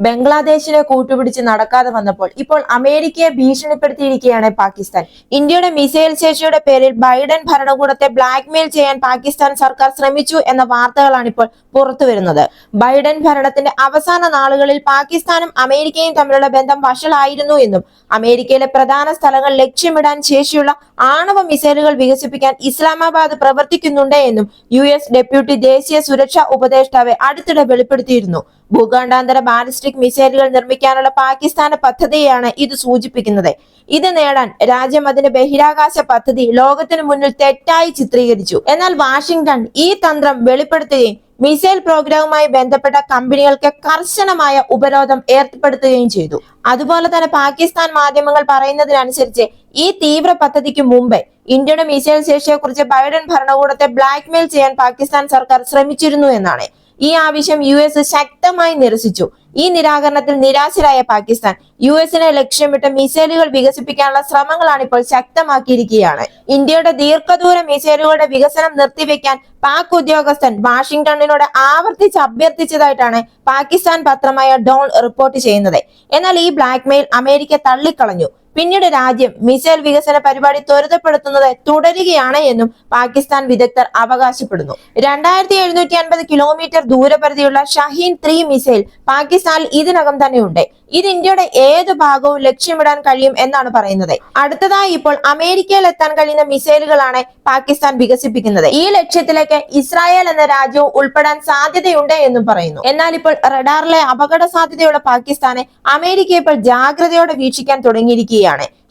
ബംഗ്ലാദേശിനെ കൂട്ടുപിടിച്ച് നടക്കാതെ വന്നപ്പോൾ ഇപ്പോൾ അമേരിക്കയെ ഭീഷണിപ്പെടുത്തിയിരിക്കുകയാണ് പാകിസ്ഥാൻ. ഇന്ത്യയുടെ മിസൈൽ ശേഷിയുടെ പേരിൽ ബൈഡൻ ഭരണകൂടത്തെ ബ്ലാക്ക്മെയിൽ ചെയ്യാൻ പാകിസ്ഥാൻ സർക്കാർ ശ്രമിച്ചു എന്ന വാർത്തകളാണ് ഇപ്പോൾ പുറത്തു വരുന്നത്. ബൈഡൻ ഭരണത്തിന്റെ അവസാന നാളുകളിൽ പാകിസ്ഥാനും അമേരിക്കയും തമ്മിലുള്ള ബന്ധം വഷളായിരുന്നു എന്നും അമേരിക്കയിലെ പ്രധാന സ്ഥലങ്ങൾ ലക്ഷ്യമിടാൻ ശേഷിയുള്ള ആണവ മിസൈലുകൾ വികസിപ്പിക്കാൻ ഇസ്ലാമാബാദ് പ്രവർത്തിക്കുന്നുണ്ട് എന്നും US ഡെപ്യൂട്ടി ദേശീയ സുരക്ഷാ ഉപദേഷ്ടാവ് അടുത്തിടെ വെളിപ്പെടുത്തിയിരുന്നു. ഭൂഖണ്ഡാന്തര ബാലിസ്റ്റിക് മിസൈലുകൾ നിർമ്മിക്കാനുള്ള പാകിസ്ഥാന്റെ പദ്ധതിയാണ് ഇത് സൂചിപ്പിക്കുന്നത്. ഇത് നേടാൻ രാജ്യം അതിന്റെ ബഹിരാകാശ പദ്ധതി ലോകത്തിനു മുന്നിൽ തെറ്റായി ചിത്രീകരിച്ചു. എന്നാൽ വാഷിംഗ്ടൺ ഈ തന്ത്രം വെളിപ്പെടുത്തുകയും മിസൈൽ പ്രോഗ്രാമുമായി ബന്ധപ്പെട്ട കമ്പനികൾക്ക് കർശനമായ ഉപരോധം ഏർപ്പെടുത്തുകയും ചെയ്തു. അതുപോലെ തന്നെ പാകിസ്ഥാൻ മാധ്യമങ്ങൾ പറയുന്നതിനനുസരിച്ച് ഈ തീവ്ര പദ്ധതിക്ക് മുമ്പേ ഇന്ത്യയുടെ മിസൈൽ ശേഷിയെക്കുറിച്ച് ബൈഡൻ ഭരണകൂടത്തെ ബ്ലാക്ക്മെയിൽ ചെയ്യാൻ പാകിസ്ഥാൻ സർക്കാർ ശ്രമിച്ചിരുന്നു എന്നാണ്. ഈ ആവശ്യം US ശക്തമായി നിരസിച്ചു. ഈ നിരാകരണത്തിൽ നിരാശരായ പാകിസ്ഥാൻ US-നെ ലക്ഷ്യമിട്ട് മിസൈലുകൾ വികസിപ്പിക്കാനുള്ള ശ്രമങ്ങളാണ് ഇപ്പോൾ ശക്തമാക്കിയിരിക്കുകയാണ്. ഇന്ത്യയുടെ ദീർഘദൂര മിസൈലുകളുടെ വികസനം നിർത്തിവെക്കാൻ പാക് ഉദ്യോഗസ്ഥൻ വാഷിംഗ്ടണിനോട് ആവർത്തിച്ച് അഭ്യർത്ഥിച്ചതായിട്ടാണ് പാകിസ്ഥാൻ പത്രമായ ഡോൺ റിപ്പോർട്ട് ചെയ്യുന്നത്. എന്നാൽ ഈ ബ്ലാക്ക്മെയിൽ അമേരിക്ക തള്ളിക്കളഞ്ഞു. പിന്നീട് രാജ്യം മിസൈൽ വികസന പരിപാടി ത്വരിതപ്പെടുത്തുന്നത് തുടരുകയാണ് എന്നും പാകിസ്ഥാൻ വിദഗ്ധർ അവകാശപ്പെടുന്നു. 2750 കിലോമീറ്റർ ദൂരപരിധിയുള്ള ഷഹീൻ 3 മിസൈൽ പാകിസ്ഥാനിൽ ഇതിനകം തന്നെ ഉണ്ട്. ഇത് ഇന്ത്യയുടെ ഏത് ഭാഗവും ലക്ഷ്യമിടാൻ കഴിയും എന്നാണ് പറയുന്നത്. അടുത്തതായി ഇപ്പോൾ അമേരിക്കയിൽ എത്താൻ കഴിയുന്ന മിസൈലുകളാണ് പാകിസ്ഥാൻ വികസിപ്പിക്കുന്നത്. ഈ ലക്ഷ്യത്തിലേക്ക് ഇസ്രായേൽ എന്ന രാജ്യവും ഉൾപ്പെടാൻ സാധ്യതയുണ്ട് എന്നും പറയുന്നു. എന്നാൽ ഇപ്പോൾ റഡാറിലെ അപകട സാധ്യതയുള്ള പാകിസ്ഥാനെ അമേരിക്ക ഇപ്പോൾ ജാഗ്രതയോടെ വീക്ഷിക്കാൻ തുടങ്ങിയിരിക്കുകയാണ്.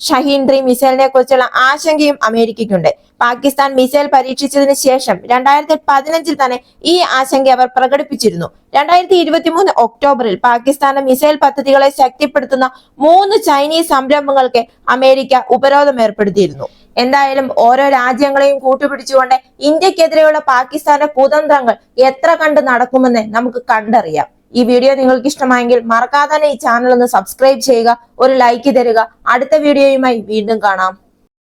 ഷഹീൻ 3 മിസൈലിനെ കുറിച്ചുള്ള ആശങ്കയും അമേരിക്കയ്ക്കുണ്ട്. പാകിസ്ഥാൻ മിസൈൽ പരീക്ഷിച്ചതിന് ശേഷം 2015 തന്നെ ഈ ആശങ്ക അവർ പ്രകടിപ്പിച്ചിരുന്നു. 2023 ഒക്ടോബറിൽ പാകിസ്ഥാന്റെ മിസൈൽ പദ്ധതികളെ ശക്തിപ്പെടുത്തുന്ന 3 ചൈനീസ് സംരംഭങ്ങൾക്ക് അമേരിക്ക ഉപരോധം ഏർപ്പെടുത്തിയിരുന്നു. എന്തായാലും ഓരോ രാജ്യങ്ങളെയും കൂട്ടുപിടിച്ചുകൊണ്ട് ഇന്ത്യക്കെതിരെയുള്ള പാകിസ്ഥാന്റെ കുതന്ത്രങ്ങൾ എത്ര കണ്ട് നടക്കുമെന്ന് നമുക്ക് കണ്ടറിയാം. ഈ വീഡിയോ നിങ്ങൾക്ക് ഇഷ്ടമായെങ്കിൽ മറക്കാതെ തന്നെ ഈ ചാനൽ ഒന്ന് സബ്സ്ക്രൈബ് ചെയ്യുക, ഒരു ലൈക്ക് തരിക. അടുത്ത വീഡിയോയുമായി വീണ്ടും കാണാം.